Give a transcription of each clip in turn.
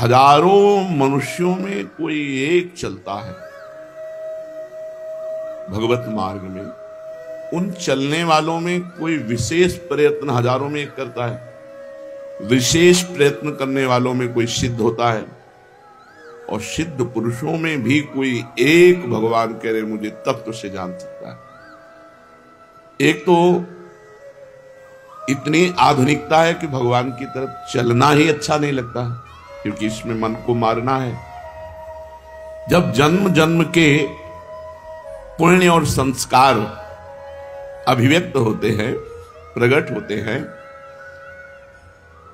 हजारों मनुष्यों में कोई एक चलता है भगवत मार्ग में, उन चलने वालों में कोई विशेष प्रयत्न हजारों में एक करता है, विशेष प्रयत्न करने वालों में कोई सिद्ध होता है, और सिद्ध पुरुषों में भी कोई एक भगवान कह रहे मुझे तत्व से जान सकता है। एक तो इतनी आधुनिकता है कि भगवान की तरफ चलना ही अच्छा नहीं लगता, क्योंकि इसमें मन को मारना है। जब जन्म जन्म के पुण्य और संस्कार अभिव्यक्त होते हैं, प्रकट होते हैं,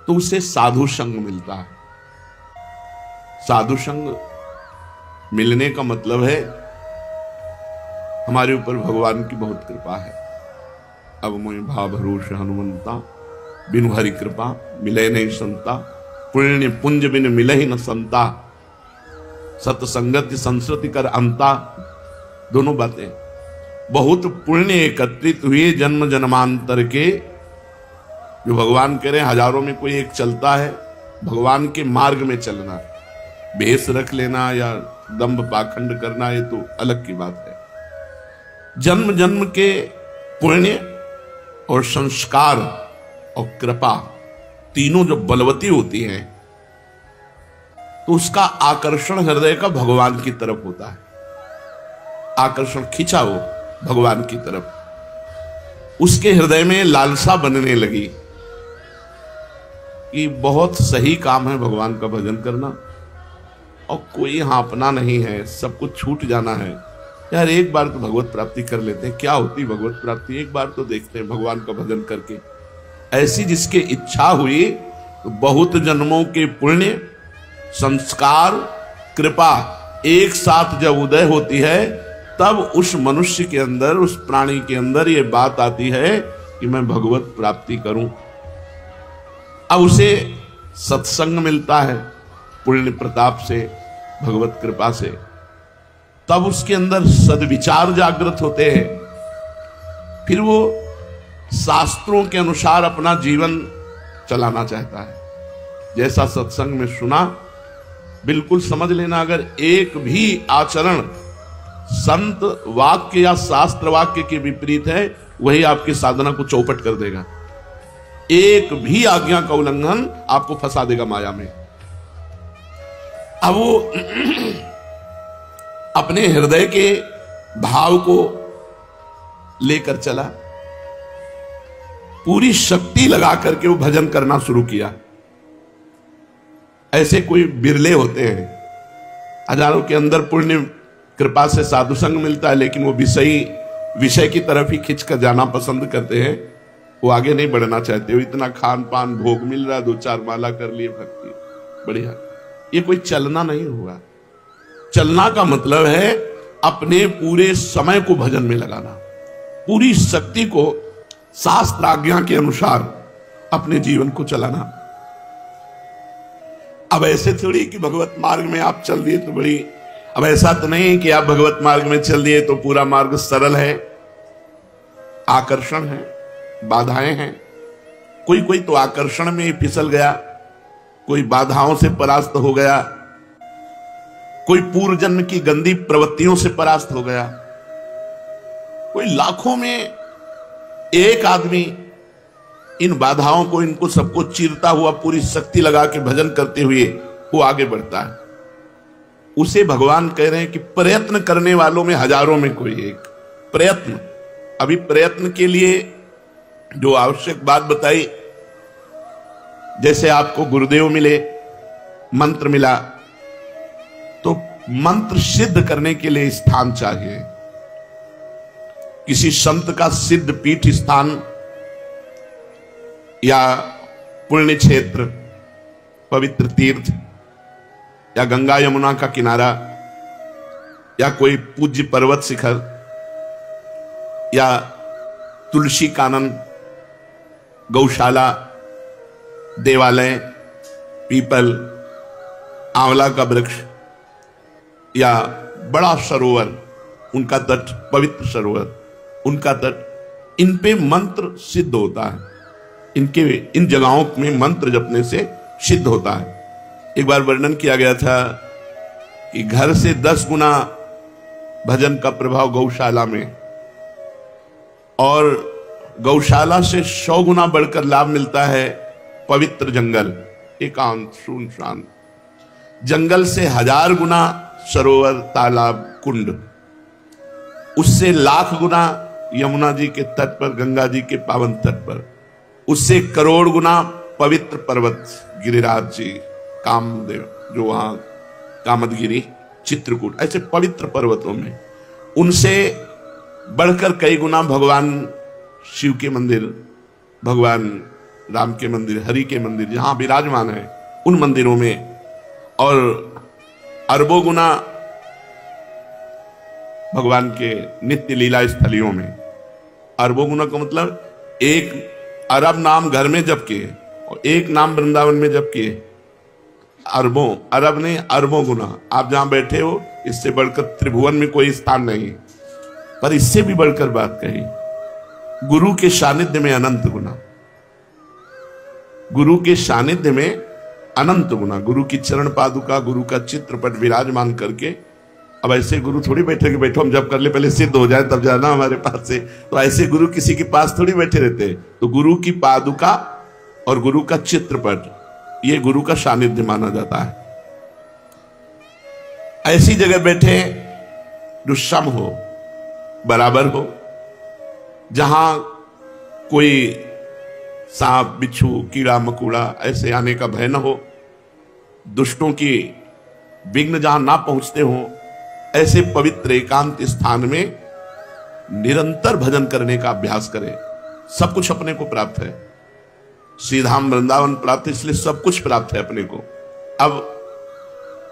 तो उसे साधु संग मिलता है। साधु संग मिलने का मतलब है हमारे ऊपर भगवान की बहुत कृपा है। अब मोहि भाव भरोस हनुमंता, बिनु हरि कृपा मिले नहीं संता, पुण्य पुंज बिन मिले ही न संता, सत्संगति संस्कृति कर अंता। दोनों बातें, बहुत पुण्य एकत्रित हुए जन्म जन्मांतर के, जो भगवान कह रहे हैं हजारों में कोई एक चलता है। भगवान के मार्ग में चलना, भेष रख लेना या दंभ पाखंड करना, ये तो अलग की बात है। जन्म जन्म के पुण्य और संस्कार और कृपा तीनों जब बलवती होती हैं, तो उसका आकर्षण हृदय का भगवान की तरफ होता है। आकर्षण खींचा हो भगवान की तरफ, उसके हृदय में लालसा बनने लगी कि बहुत सही काम है भगवान का भजन करना, और कोई यहाँ अपना नहीं है, सब कुछ छूट जाना है। यार एक बार तो भगवत प्राप्ति कर लेते हैं, क्या होती भगवत प्राप्ति, एक बार तो देखते हैं भगवान का भजन करके। ऐसी जिसके इच्छा हुई, तो बहुत जन्मों के पुण्य संस्कार कृपा एक साथ जब उदय होती है, तब उस मनुष्य के अंदर, उस प्राणी के अंदर ये बात आती है कि मैं भगवत प्राप्ति करूं। अब उसे सत्संग मिलता है पुण्य प्रताप से, भगवत कृपा से, तब उसके अंदर सद्विचार जागृत होते हैं। फिर वो शास्त्रों के अनुसार अपना जीवन चलाना चाहता है। जैसा सत्संग में सुना, बिल्कुल समझ लेना, अगर एक भी आचरण संत वाक्य या शास्त्र वाक्य के विपरीत है, वही आपकी साधना को चौपट कर देगा। एक भी आज्ञा का उल्लंघन आपको फंसा देगा माया में। अब वो अपने हृदय के भाव को लेकर चला, पूरी शक्ति लगा करके वो भजन करना शुरू किया। ऐसे कोई बिरले होते हैं, हजारों के अंदर पुण्य कृपा से साधु संग मिलता है, लेकिन वो विषय की तरफ ही खिंच कर जाना पसंद करते हैं। वो आगे नहीं बढ़ना चाहते। वो इतना खान पान भोग मिल रहा, 2-4 माला कर लिए, भक्ति बढ़िया, ये कोई चलना नहीं हुआ। चलना का मतलब है अपने पूरे समय को भजन में लगाना, पूरी शक्ति को शास्त्र आज्ञा के अनुसार अपने जीवन को चलाना। अब ऐसे थोड़ी कि भगवत मार्ग में आप चल दिए तो बड़ी, अब ऐसा तो नहीं कि आप भगवत मार्ग में चल दिए तो पूरा मार्ग सरल है। आकर्षण है, बाधाएं हैं। कोई कोई तो आकर्षण में ही फिसल गया, कोई बाधाओं से परास्त हो गया, कोई पूर्व जन्म की गंदी प्रवृत्तियों से परास्त हो गया, कोई लाखों में एक आदमी इन बाधाओं को, इनको सबको चीरता हुआ पूरी शक्ति लगा के भजन करते हुए वो आगे बढ़ता है। उसे भगवान कह रहे हैं कि प्रयत्न करने वालों में हजारों में कोई एक। प्रयत्न, अभी प्रयत्न के लिए जो आवश्यक बात बताई, जैसे आपको गुरुदेव मिले, मंत्र मिला, तो मंत्र सिद्ध करने के लिए स्थान चाहिए। किसी संत का सिद्ध पीठ स्थान या पुण्य क्षेत्र, पवित्र तीर्थ या गंगा यमुना का किनारा या कोई पूज्य पर्वत शिखर या तुलसी कानन, गौशाला, देवालय, पीपल, आंवला का वृक्ष या बड़ा सरोवर, उनका तट, पवित्र सरोवर, उनका तट, इन पे मंत्र सिद्ध होता है। इन जगहों में मंत्र जपने से सिद्ध होता है। एक बार वर्णन किया गया था कि घर से 10 गुना भजन का प्रभाव गौशाला में, और गौशाला से 100 गुना बढ़कर लाभ मिलता है पवित्र जंगल, एकांत सुनसान जंगल से 1000 गुना सरोवर, तालाब, कुंड, उससे 1,00,000 गुना यमुना जी के तट पर, गंगा जी के पावन तट पर, उससे 1 करोड़ गुना पवित्र पर्वत गिरिराज जी, कामदेव जो वहां कामदगिरी, चित्रकूट, ऐसे पवित्र पर्वतों में, उनसे बढ़कर कई गुना भगवान शिव के मंदिर, भगवान राम के मंदिर, हरि के मंदिर जहां विराजमान है उन मंदिरों में, और अरबों गुना भगवान के नित्य लीला स्थलियों में। अरबों गुना का मतलब 1 अरब नाम घर में जप किए और 1 नाम वृंदावन में जप किए, अरबों, अरब नहीं अरबों गुना। आप जहां बैठे हो इससे बढ़कर त्रिभुवन में कोई स्थान नहीं। पर इससे भी बढ़कर बात कही, गुरु के सानिध्य में अनंत गुना, गुरु के सानिध्य में अनंत गुना, गुरु की चरण पादुका, गुरु का चित्रपट विराजमान करके। अब ऐसे गुरु थोड़ी बैठे कि बैठो हम जब कर ले, पहले सिद्ध हो जाए तब जाना हमारे पास से, तो ऐसे गुरु किसी के पास थोड़ी बैठे रहते। तो गुरु की पादुका और गुरु का चित्रपट, ये गुरु का सानिध्य माना जाता है। ऐसी जगह बैठे जो सम हो, बराबर हो, जहां कोई सांप, बिच्छू, कीड़ा मकोड़ा ऐसे आने का भय न हो, दुष्टों की विघ्न जहां ना पहुंचते हो, ऐसे पवित्र एकांत स्थान में निरंतर भजन करने का अभ्यास करें। सब कुछ अपने को प्राप्त है, श्रीधाम वृंदावन प्राप्त, इसलिए सब कुछ प्राप्त है अपने को। अब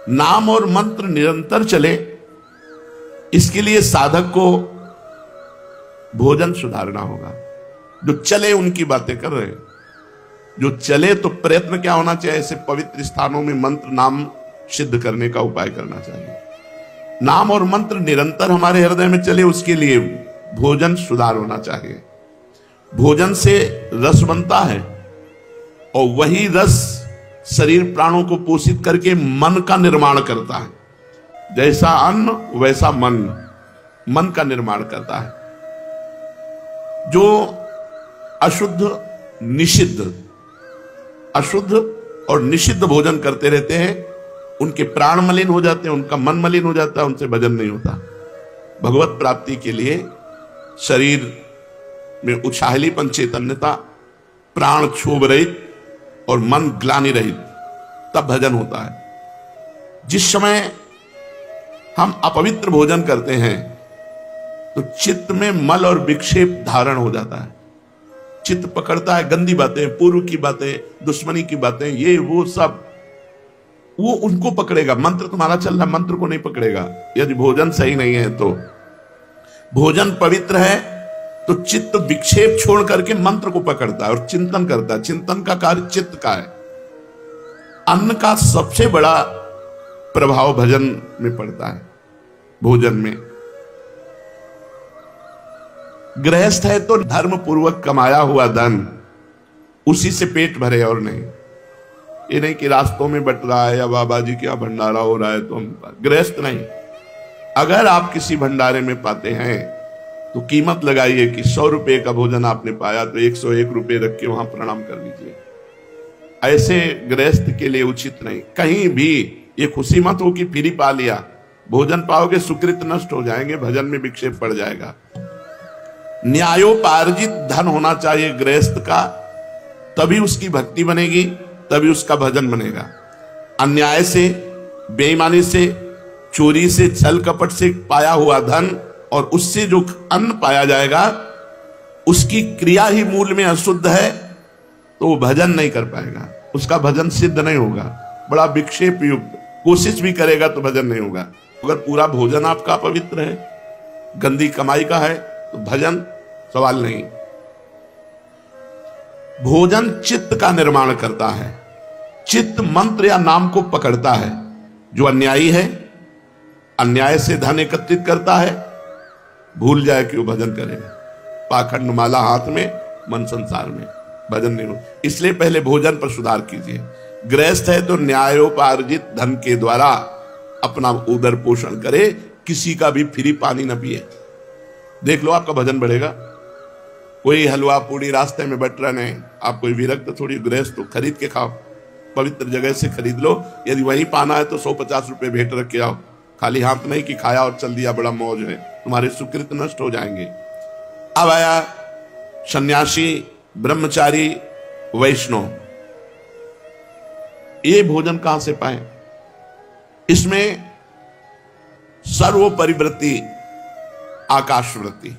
नाम और मंत्र निरंतर चले, इसके लिए साधक को भोजन सुधारना होगा। जो चले उनकी बातें कर रहे हैं, जो चले तो प्रयत्न क्या होना चाहिए, ऐसे पवित्र स्थानों में मंत्र नाम सिद्ध करने का उपाय करना चाहिए। नाम और मंत्र निरंतर हमारे हृदय में चले, उसके लिए भोजन सुधार होना चाहिए। भोजन से रस बनता है और वही रस शरीर प्राणों को पोषित करके मन का निर्माण करता है। जैसा अन्न वैसा मन, मन का निर्माण करता है। जो अशुद्ध निषिद्ध, अशुद्ध और निषिद्ध भोजन करते रहते हैं, उनके प्राण मलिन हो जाते हैं, उनका मन मलिन हो जाता है, उनसे भजन नहीं होता। भगवत प्राप्ति के लिए शरीर में उछाहलीपन, चैतन्यता, प्राण क्षोभ रहित और मन ग्लानि रहित, तब भजन होता है। जिस समय हम अपवित्र भोजन करते हैं तो चित्त में मल और विक्षेप धारण हो जाता है। चित्त पकड़ता है गंदी बातें, पूर्व की बातें, दुश्मनी की बातें, ये वो सब, वो उनको पकड़ेगा। मंत्र तुम्हारा चल रहा है, मंत्र को नहीं पकड़ेगा। यदि भोजन सही नहीं है तो, भोजन पवित्र है तो चित्त विक्षेप छोड़ करके मंत्र को पकड़ता है और चिंतन करता है। चिंतन का कार्य चित्त का है। अन्न का सबसे बड़ा प्रभाव भजन में पड़ता है। भोजन में गृहस्थ है तो धर्म पूर्वक कमाया हुआ धन उसी से पेट भरे और नहीं। ये नहीं कि रास्तों में बट रहा है या बाबा जी क्या भंडारा हो रहा है तो हम, गृहस्थ नहीं। अगर आप किसी भंडारे में पाते हैं तो कीमत लगाइए कि 100 रुपए का भोजन आपने पाया तो 101 रुपए रख के वहां प्रणाम कर लीजिए। ऐसे गृहस्थ के लिए उचित नहीं। कहीं भी ये खुशी मत हो कि फ्री पा लिया, भोजन पाओगे सुकृत नष्ट हो जाएंगे, भजन में विक्षेप पड़ जाएगा। न्यायोपार्जित धन होना चाहिए गृहस्थ का, तभी उसकी भक्ति बनेगी, तभी उसका भजन बनेगा। अन्याय से, बेईमानी से, चोरी से, छल कपट से पाया हुआ धन और उससे जो अन्न पाया जाएगा, उसकी क्रिया ही मूल में अशुद्ध है तो वो भजन नहीं कर पाएगा, उसका भजन सिद्ध नहीं होगा। बड़ा विक्षेप युक्त कोशिश भी करेगा तो भजन नहीं होगा। अगर पूरा भोजन आपका पवित्र है, गंदी कमाई का है, तो भजन सवाल नहीं। भोजन चित्त का निर्माण करता है। चित्त मंत्र या नाम को पकड़ता है। जो अन्यायी है, अन्याय से धन एकत्रित करता है, भूल जाए कि वो भजन करेगा। पाखंड माला हाथ में, मन संसार में, भजन नहीं हो। इसलिए पहले भोजन पर सुधार कीजिए। गृहस्थ है तो न्यायोपार्जित धन के द्वारा अपना उदर पोषण करे, किसी का भी फ्री पानी न पिए। देख लो आपका भजन बढ़ेगा। कोई हलवा पूड़ी रास्ते में बट रहे नहीं, आप कोई विरक्त थोड़ी गृहस्थ तो खरीद के खाओ, पवित्र जगह से खरीद लो। यदि वहीं पाना है तो 150 रुपए भेंट रख के आओ, खाली हाथ नहीं कि खाया और चल दिया बड़ा मौज है, तुम्हारे सुकृत नष्ट हो जाएंगे। अब आया सन्यासी, ब्रह्मचारी, वैष्णव। ये भोजन कहां से पाए? इसमें सर्वोपरिवृत्ति आकाश वृत्ति।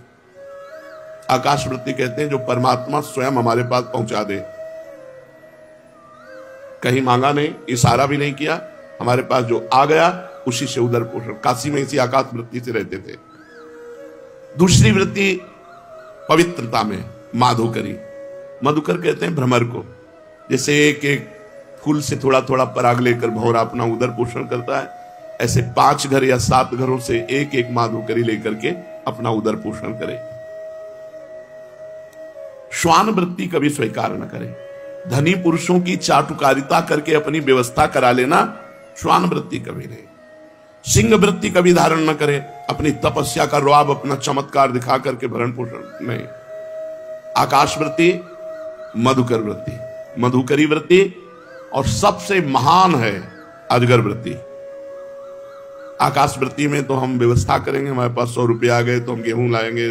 आकाश वृत्ति कहते हैं जो परमात्मा स्वयं हमारे पास पहुंचा दे, कहीं मांगा नहीं, इशारा भी नहीं किया, हमारे पास जो आ गया उसी से उदर पोषण। काशी में इसी आकाश वृत्ति से रहते थे। दूसरी वृत्ति पवित्रता में माधुकरी। मधुकर कहते हैं भ्रमर को, जैसे एक एक फूल से थोड़ा थोड़ा पराग लेकर भौरा अपना उदर पोषण करता है, ऐसे 5 घर या 7 घरों से एक एक माधुकरी लेकर के अपना उदर पोषण करे। श्वान वृत्ति कभी स्वीकार न करे। धनी पुरुषों की चाटुकारिता करके अपनी व्यवस्था करा लेना, श्वान वृत्ति कभी नहीं। सिंह वृत्ति कभी धारण न करे, अपनी तपस्या का रुआब, अपना चमत्कार दिखा करके भरण पोषण नहीं। आकाश वृत्ति, मधुकर वृत्ति, मधुकरी वृत्ति, और सबसे महान है अजगर वृत्ति। आकाश वृत्ति में तो हम व्यवस्था करेंगे, हमारे पास 100 रुपये आ गए तो हम गेहूं लाएंगे,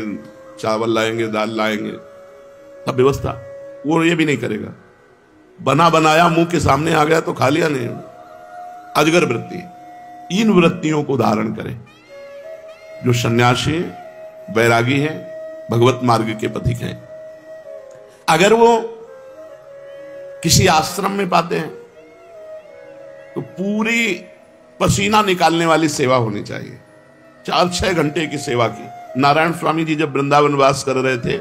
चावल लाएंगे, दाल लाएंगे, सब व्यवस्था। वो ये भी नहीं करेगा, बना बनाया मुंह के सामने आ गया तो खा लिया नहीं। अजगर वृत्ति, इन वृत्तियों को धारण करें। जो सन्यासी वैरागी हैं, भगवत मार्ग के पथिक हैं, अगर वो किसी आश्रम में पाते हैं तो पूरी पसीना निकालने वाली सेवा होनी चाहिए। 4-6 घंटे की सेवा की। नारायण स्वामी जी जब वृंदावन वास कर रहे थे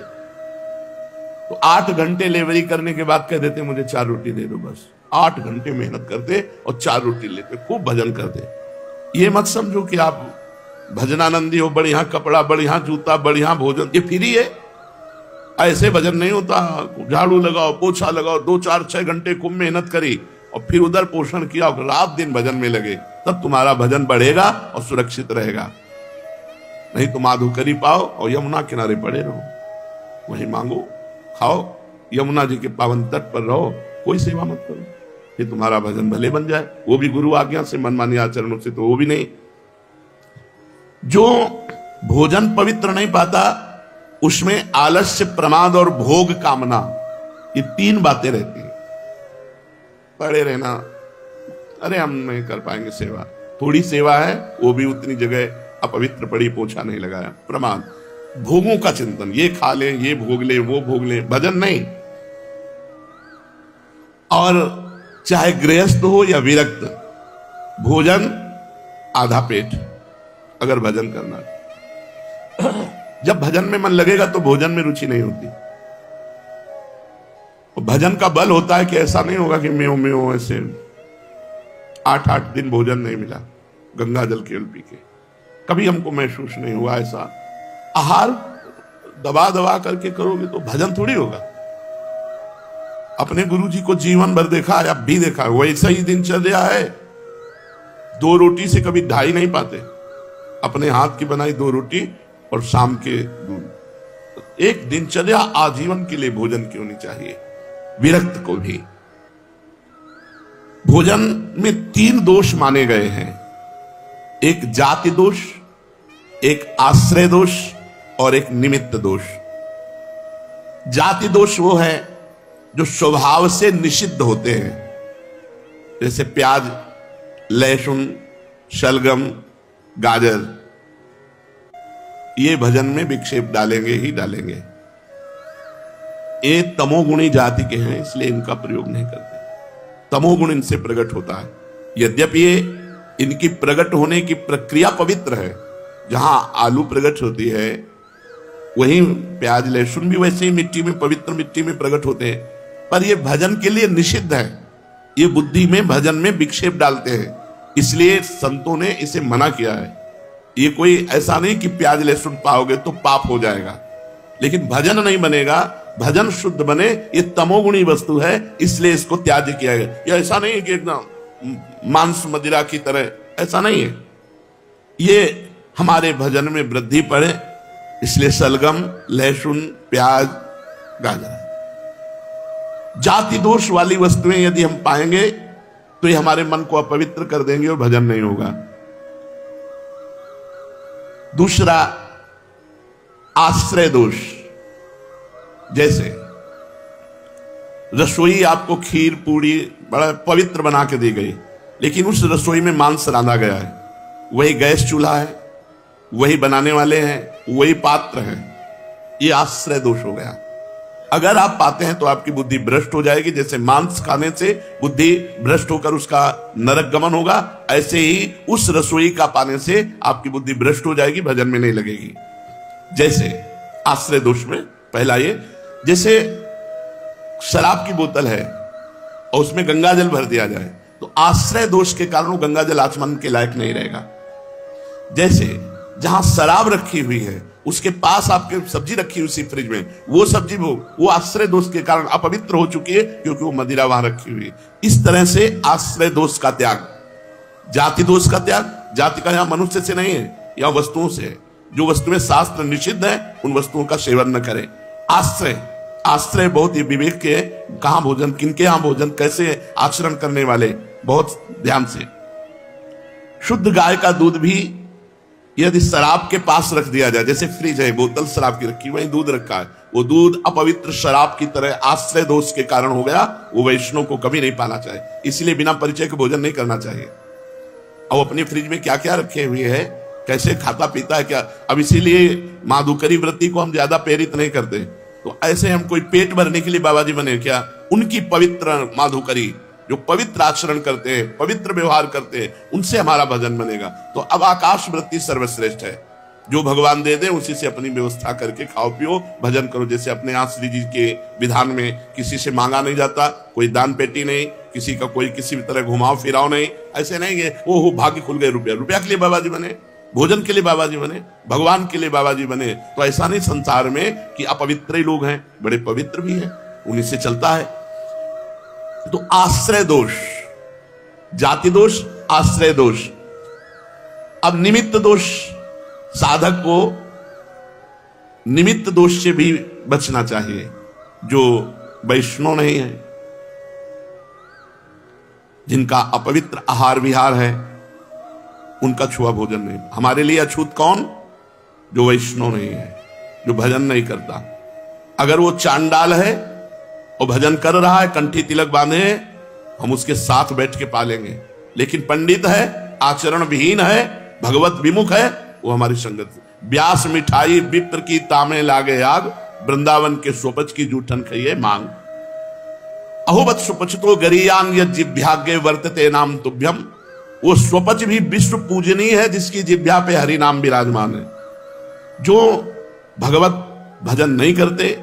तो 8 घंटे लेवरी करने के बाद कह देते मुझे 4 रोटी दे दो बस। 8 घंटे मेहनत करते और 4 रोटी लेते, खूब भजन करते। ये मत समझो कि आप भजनानंदी हो, बढ़िया कपड़ा, बढ़िया जूता, बढ़िया भोजन, ये फ्री है। ऐसे भजन नहीं होता। झाड़ू लगाओ, पोछा लगाओ, 2-4-6 घंटे खूब मेहनत करी और फिर उधर पोषण किया, रात दिन भजन में लगे, तब तुम्हारा भजन बढ़ेगा और सुरक्षित रहेगा। नहीं तो माधुकरी पाओ और यमुना किनारे पड़े रहो, वहीं मांगो, खाओ, यमुना जी के पावन तट पर रहो, कोई सेवा मत करो। ये तुम्हारा भजन भले बन जाए, वो भी गुरु आज्ञा से, मनमानी आचरणों से तो वो भी नहीं। जो भोजन पवित्र नहीं पाता उसमें आलस्य, प्रमाद और भोग कामना, ये 3 बातें रहती हैं। पड़े रहना, अरे हम नहीं कर पाएंगे सेवा, थोड़ी सेवा है वो भी उतनी जगह अपवित्र पड़ी, पोछा नहीं लगाया। प्रमाद, भोगों का चिंतन, ये खा ले, ये भोग ले, वो भोग ले, भजन नहीं। और चाहे गृहस्थ हो या विरक्त, भोजन आधा पेट अगर भजन करना। जब भजन में मन लगेगा तो भोजन में रुचि नहीं होती। भजन का बल होता है कि ऐसा नहीं होगा कि मेओ मेओ ऐसे 8-8 दिन भोजन नहीं मिला, गंगा जल केवल पी के, कभी हमको महसूस नहीं हुआ ऐसा। आहार दबा दबा करके करोगे तो भजन थोड़ी होगा। अपने गुरुजी को जीवन भर देखा है, अब भी देखा है, वैसा ही दिनचर्या है। 2 रोटी से कभी 2.5 नहीं पाते। अपने हाथ की बनाई 2 रोटी और शाम के दूध। एक दिनचर्या आजीवन के लिए भोजन की होनी चाहिए, विरक्त को भी। भोजन में 3 दोष माने गए हैं, एक जाति दोष, एक आश्रय दोष और एक निमित्त दोष। जाति दोष वो है जो स्वभाव से निषिद्ध होते हैं, जैसे प्याज, लहसुन, शलगम, गाजर, ये भजन में विक्षेप डालेंगे ही डालेंगे। ये तमोगुणी जाति के हैं, इसलिए इनका प्रयोग नहीं करते। तमोगुण इनसे प्रकट होता है। यद्यपि ये इनकी प्रकट होने की प्रक्रिया पवित्र है, जहां आलू प्रकट होती है वहीं प्याज, लहसुन भी वैसे ही मिट्टी में, पवित्र मिट्टी में प्रकट होते हैं, पर ये भजन के लिए निषिद्ध है। ये बुद्धि में, भजन में विक्षेप डालते हैं, इसलिए संतों ने इसे मना किया है। ये कोई ऐसा नहीं कि प्याज लहसुन पाओगे तो पाप हो जाएगा, लेकिन भजन नहीं बनेगा भजन शुद्ध बने, ये तमोगुणी वस्तु है, इसलिए इसको त्याज्य किया गया। ये ऐसा नहीं है कि एकदम मांस मदिरा की तरह, ऐसा नहीं है। ये हमारे भजन में वृद्धि पड़े, इसलिए सलगम, लहसुन, प्याज, गाजर। जाति दोष वाली वस्तुएं यदि हम पाएंगे तो ये हमारे मन को अपवित्र कर देंगे और भजन नहीं होगा। दूसरा, आश्रय दोष। जैसे रसोई आपको खीर पूड़ी बड़ा पवित्र बना के दी गई, लेकिन उस रसोई में मांस रांधा गया है, वही गैस चूल्हा है, वही बनाने वाले हैं, वही पात्र हैं, ये आश्रय दोष हो गया। अगर आप पाते हैं तो आपकी बुद्धि भ्रष्ट हो जाएगी। जैसे मांस खाने से बुद्धि भ्रष्ट होकर उसका नरक गमन होगा, ऐसे ही उस रसोई का पाने से आपकी बुद्धि भ्रष्ट हो जाएगी, भजन में नहीं लगेगी। जैसे आश्रय दोष में पहला ये, जैसे शराब की बोतल है और उसमें गंगा जल भर दिया जाए तो आश्रय दोष के कारण वो गंगा जल आचमन के लायक नहीं रहेगा। जैसे जहां शराब रखी हुई है उसके पास आपके सब्जी रखी उसी फ्रिज में, वो सब्जी वो आश्रय दोष के कारण अपवित्र हो चुकी है, क्योंकि वो मदिरा वहां रखी हुई है। इस तरह से आश्रय दोष का त्याग, जाति दोष का त्याग। जाति का यहां मनुष्य से नहीं है, या वस्तुओं से है। जो वस्तुएं शास्त्र निषिद्ध है उन वस्तुओं का सेवन न करें। आश्रय, आश्रय बहुत ही विवेक के, कहां भोजन, किनके यहां भोजन, कैसे आचरण करने वाले, बहुत ध्यान से। शुद्ध गाय का दूध भी यदि शराब के पास रख दिया जाए, जैसे फ्रिज है, बोतल शराब की रखी, वहीं दूध रखा है, वो दूध अपवित्र शराब की तरह आश्रय दोष के कारण हो गया, वो वैष्णव को कभी नहीं पाना चाहिए। इसलिए बिना परिचय के भोजन नहीं करना चाहिए। अब अपनी फ्रिज में क्या क्या रखे हुए है, कैसे खाता पीता है क्या। अब इसीलिए माधुकरी वृत्ति को हम ज्यादा प्रेरित नहीं करते। तो ऐसे हम कोई पेट भरने के लिए बाबा जी बने क्या, उनकी पवित्र माधुकरी, जो पवित्र आचरण करते हैं, पवित्र व्यवहार करते हैं, उनसे हमारा भजन बनेगा। तो अब आकाश वृत्ति सर्वश्रेष्ठ है, जो भगवान दे दे उसी से अपनी व्यवस्था करके खाओ पियो, भजन करो। जैसे अपने यहाँ श्री जी के विधान में किसी से मांगा नहीं जाता, कोई दान पेटी नहीं, किसी का कोई किसी भी तरह घुमाओ फिराओ नहीं। ऐसे नहीं है वो भाग्य खुल गए, रुपया रुपया के लिए बाबा जी बने, भोजन के लिए बाबा जी बने, भगवान के लिए बाबा जी बने। तो ऐसा नहीं संसार में कि अपवित्र ही लोग हैं, बड़े पवित्र भी हैं, उन्हीं से चलता है। तो आश्रय दोष, जाति दोष, आश्रय दोष। अब निमित्त दोष, साधक को निमित्त दोष से भी बचना चाहिए। जो वैष्णव नहीं है, जिनका अपवित्र आहार विहार है, उनका छुआ भोजन नहीं। हमारे लिए अछूत कौन? जो वैष्णव नहीं है, जो भजन नहीं करता। अगर वो चांडाल है और भजन कर रहा है, कंठी तिलक बांधे, हम उसके साथ बैठ के पालेंगे। लेकिन पंडित है, आचरण विहीन है, भगवत विमुख है, वो हमारी संगत। व्यास मिठाई विप्र की तामे लागे आग, वृंदावन के स्वपच की जूठन खाइए मांग। अहोबत सुपचतो गरियान यद जिभ्याग्य वर्तते नाम तुभ्यम। वो स्वपच भी विश्व पूजनीय है, जिसकी जिभ्या पे हरि नाम विराजमान है। जो भगवत भजन नहीं करते,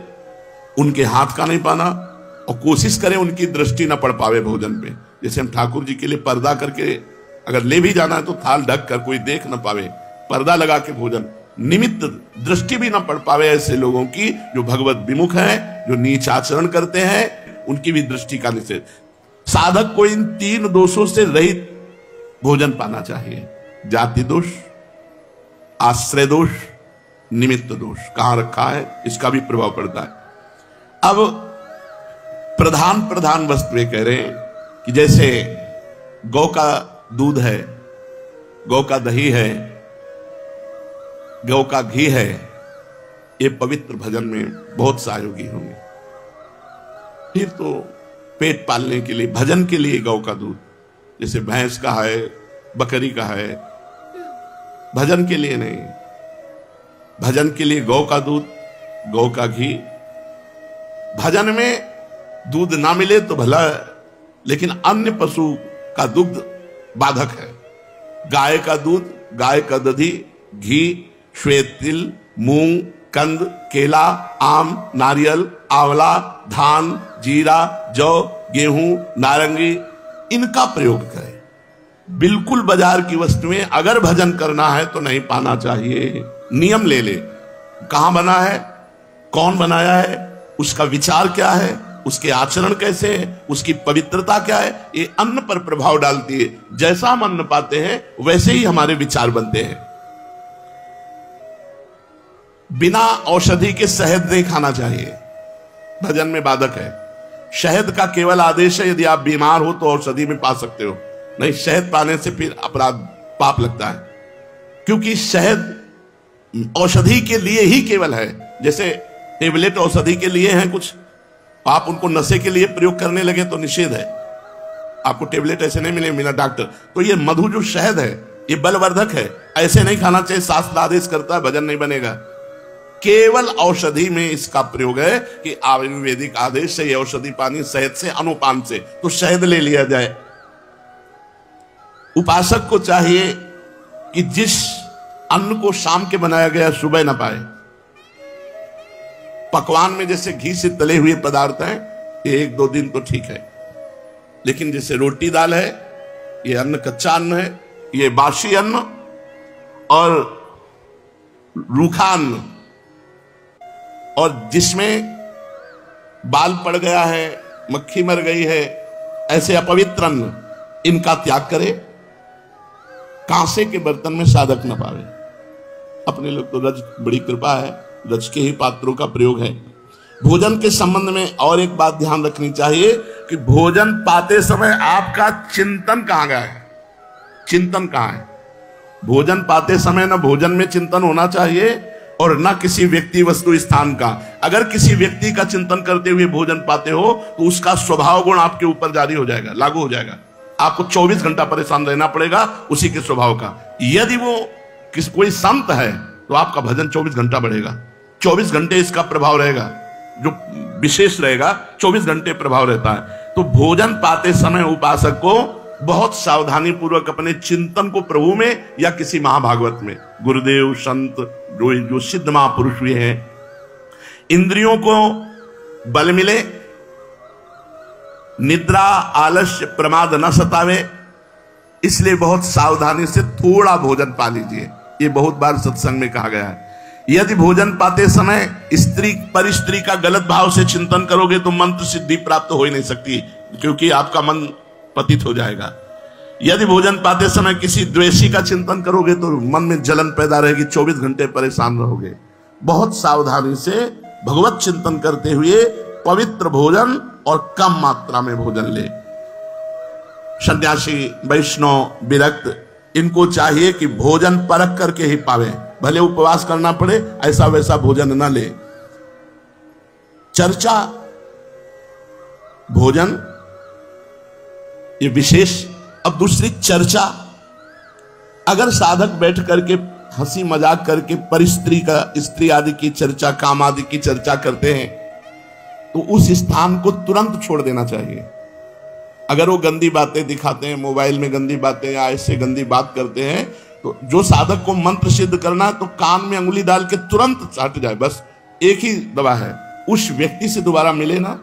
उनके हाथ का नहीं पाना, और कोशिश करें उनकी दृष्टि न पड़ पावे भोजन पे। जैसे हम ठाकुर जी के लिए पर्दा करके अगर ले भी जाना है तो थाल ढक कर कोई देख न पावे, पर्दा लगा के भोजन, निमित्त दृष्टि भी न पड़ पावे ऐसे लोगों की जो भगवत विमुख हैं, जो नीच आचरण करते हैं, उनकी भी दृष्टि का निषेध। साधक को इन तीन दोषों से रहित भोजन पाना चाहिए। जाति दोष, आश्रय दोष, निमित्त दोष कहां रखा है, इसका भी प्रभाव पड़ता है। अब प्रधान वस्तुएं कह रहे हैं कि जैसे गौ का दूध है, गौ का दही है, गौ का घी है, ये पवित्र भजन में बहुत सहयोगी होंगे। फिर तो पेट पालने के लिए, भजन के लिए गौ का दूध, जैसे भैंस का है, बकरी का है, भजन के लिए नहीं। भजन के लिए गौ का दूध, गौ का घी। भजन में दूध ना मिले तो भला, लेकिन अन्य पशु का दुग्ध बाधक है। गाय का दूध, गाय का दधी, घी, श्वेत तिल, मूंग, कंद, केला, आम, नारियल, आंवला, धान, जीरा, जौ, गेहूं, नारंगी, इनका प्रयोग करें। बिल्कुल बाजार की वस्तुएं अगर भजन करना है तो नहीं पाना चाहिए। नियम ले ले, कहां बना है, कौन बनाया है, उसका विचार क्या है, उसके आचरण कैसे है, उसकी पवित्रता क्या है, ये अन्न पर प्रभाव डालती है। जैसा हम अन्न पाते हैं वैसे ही हमारे विचार बनते हैं। बिना औषधि के शहद नहीं खाना चाहिए, भजन में बाधक है। शहद का केवल आदेश है यदि आप बीमार हो तो औषधि में पा सकते हो, नहीं शहद पाने से फिर अपराध पाप लगता है, क्योंकि शहद औषधि के लिए ही केवल है। जैसे टेबलेट औषधि के लिए हैं कुछ, आप उनको नशे के लिए प्रयोग करने लगे तो निषेध है, आपको टेबलेट ऐसे नहीं मिले बिना डॉक्टर। तो ये मधु जो शहद है ये बलवर्धक है, ऐसे नहीं खाना चाहिए, शास्त्र आदेश करता है, भजन नहीं बनेगा। केवल औषधि में इसका प्रयोग है कि आयुर्वेदिक आदेश से ये औषधि पानी शहद से, अनुपान से, तो शहद ले लिया जाए। उपासक को चाहिए कि जिस अन्न को शाम के बनाया गया सुबह न पाए। पकवान में जैसे घी से तले हुए पदार्थ हैं ये 1-2 दिन तो ठीक है, लेकिन जैसे रोटी दाल है ये अन्न कच्चा अन्न है, ये बासी अन्न और रूखा अन्न, और जिसमें बाल पड़ गया है, मक्खी मर गई है, ऐसे अपवित्र अन्न, इनका त्याग करे। कांसे के बर्तन में साधक न पावे। अपने लोग तो रज, बड़ी कृपा है, रज के ही पात्रों का प्रयोग है। भोजन के संबंध में और एक बात ध्यान रखनी चाहिए कि भोजन पाते समय आपका चिंतन कहां गया है, चिंतन कहां है। भोजन पाते समय ना भोजन में चिंतन होना चाहिए और ना किसी व्यक्ति, वस्तु, स्थान का। अगर किसी व्यक्ति का चिंतन करते हुए भोजन पाते हो तो उसका स्वभाव गुण आपके ऊपर जारी हो जाएगा, लागू हो जाएगा। आपको 24 घंटा परेशान रहना पड़ेगा उसी के स्वभाव का। यदि वो कोई संत है तो आपका भजन 24 घंटा बढ़ेगा, 24 घंटे इसका प्रभाव रहेगा, जो विशेष रहेगा 24 घंटे प्रभाव रहता है। तो भोजन पाते समय उपासक को बहुत सावधानी पूर्वक अपने चिंतन को प्रभु में या किसी महाभागवत में, गुरुदेव, संत, जो सिद्ध महापुरुष भी हैं, इंद्रियों को बल मिले, निद्रा, आलस्य, प्रमाद न सतावे, इसलिए बहुत सावधानी से थोड़ा भोजन पा लीजिए। ये बहुत बार सत्संग में कहा गया है। यदि भोजन पाते समय स्त्री, परिस्त्री का गलत भाव से चिंतन करोगे तो मंत्र सिद्धि प्राप्त हो ही नहीं सकती, क्योंकि आपका मन पतित हो जाएगा। यदि भोजन पाते समय किसी द्वेषी का चिंतन करोगे तो मन में जलन पैदा रहेगी, 24 घंटे परेशान रहोगे। बहुत सावधानी से भगवत चिंतन करते हुए पवित्र भोजन और कम मात्रा में भोजन ले। सन्यासी, वैष्णव, विरक्त, इनको चाहिए कि भोजन परख करके ही पावे, भले उपवास करना पड़े, ऐसा वैसा भोजन न ले। चर्चा, भोजन ये विशेष। अब दूसरी चर्चा, अगर साधक बैठ करके हंसी मजाक करके परिस्त्री का, स्त्री आदि की चर्चा, काम आदि की चर्चा करते हैं तो उस स्थान को तुरंत छोड़ देना चाहिए। अगर वो गंदी बातें दिखाते हैं, मोबाइल में गंदी बातें या ऐसे गंदी बात करते हैं, तो जो साधक को मंत्र सिद्ध करना है तो कान में अंगुली डाल के तुरंत हट जाए। बस एक ही दवा है, उस व्यक्ति से दोबारा मिले ना,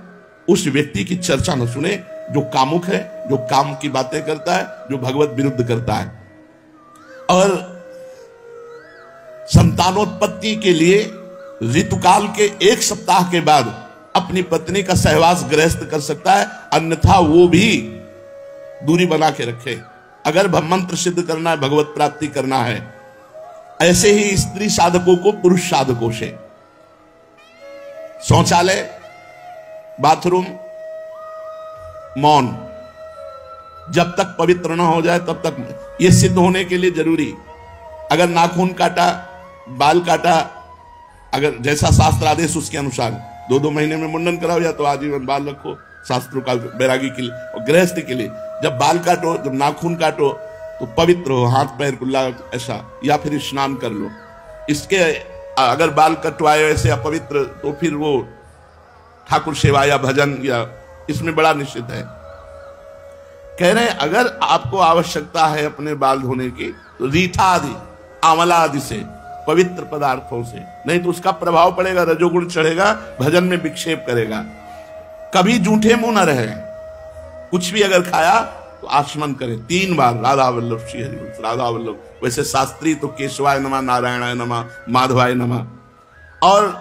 उस व्यक्ति की चर्चा न सुने जो कामुक है, जो काम की बातें करता है, जो भगवत विरुद्ध करता है। और संतानोत्पत्ति के लिए ऋतुकाल के 1 सप्ताह के बाद अपनी पत्नी का सहवास गृहस्थ कर सकता है, अन्यथा वो भी दूरी बना के रखे। अगर मंत्र सिद्ध करना है, भगवत प्राप्ति करना है, ऐसे ही स्त्री साधकों को पुरुष साधकों से शौचालय, बाथरूम, मौन, जब तक पवित्र ना हो जाए तब तक, ये सिद्ध होने के लिए जरूरी। अगर नाखून काटा, बाल काटा, अगर जैसा शास्त्र आदेश उसके अनुसार 2-2 महीने में मुंडन कराओ या तो आजीवन बाल रखो, शास्त्रों का बैरागी के लिए। और गृहस्थ के लिए जब बाल काटो, जब नाखून काटो तो पवित्र हो, हाथ पैर कुल्ला ऐसा, या फिर स्नान कर लो। इसके अगर बाल कटवाए ऐसे अपवित्र तो फिर वो ठाकुर सेवा या भजन या इसमें बड़ा निश्चित है। कह रहे हैं अगर आपको आवश्यकता है अपने बाल धोने की तो रीठा आदि, आंवला आदि से, पवित्र पदार्थों से, नहीं तो उसका प्रभाव पड़ेगा, रजोगुण चढ़ेगा, भजन में विक्षेप करेगा। कभी जूठे मुंह न रहे, कुछ भी अगर खाया तो आचमन करें 3 बार, राधा वल्लभ श्री हरि, राधा वल्लभ। वैसे शास्त्री तो केशवाय नमः, नारायणाय नमः, माधवाय नमः। और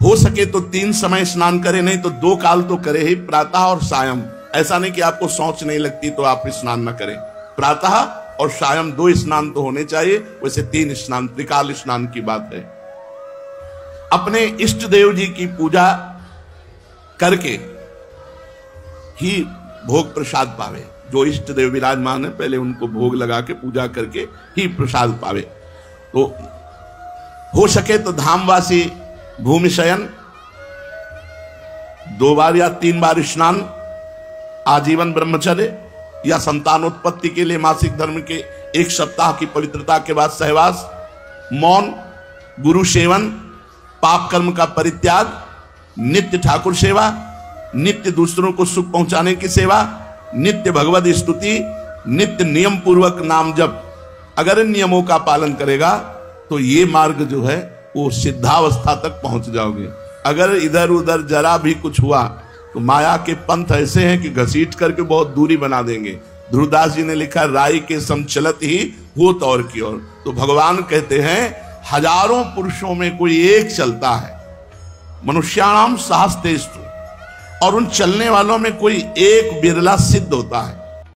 हो सके तो 3 समय स्नान करे, नहीं तो 2 काल तो करे ही, प्रातः और सायं। ऐसा नहीं कि आपको शौच नहीं लगती तो आप स्नान न करें, प्रातः और सायं 2 स्नान तो होने चाहिए। वैसे 3 स्नान, त्रिकाल स्नान की बात है। अपने इष्ट देव जी की पूजा करके ही भोग प्रसाद पावे। जो इष्ट देव विराजमान है पहले उनको भोग लगा के पूजा करके ही प्रसाद पावे। तो हो सके तो धामवासी भूमि शयन, 2 बार या 3 बार स्नान, आजीवन ब्रह्मचर्य या संतानोत्पत्ति के लिए मासिक धर्म के 1 सप्ताह की पवित्रता के बाद सहवास, मौन, गुरु सेवन, पाप कर्म का परित्याग, नित्य ठाकुर सेवा, नित्य दूसरों को सुख पहुंचाने की सेवा, नित्य भगवद स्तुति, नित्य नियम पूर्वक नाम जप। अगर इन नियमों का पालन करेगा तो ये मार्ग जो है वो सिद्धावस्था तक पहुंच जाओगे। अगर इधर उधर जरा भी कुछ हुआ तो माया के पंथ ऐसे हैं कि घसीट करके बहुत दूरी बना देंगे। ध्रुवदास जी ने लिखा, राई के सम चलत ही होत और की ओर। तो भगवान कहते हैं हजारों पुरुषों में कोई एक चलता है, मनुष्याणाम सहस्तेषु, और उन चलने वालों में कोई एक बिरला सिद्ध होता है।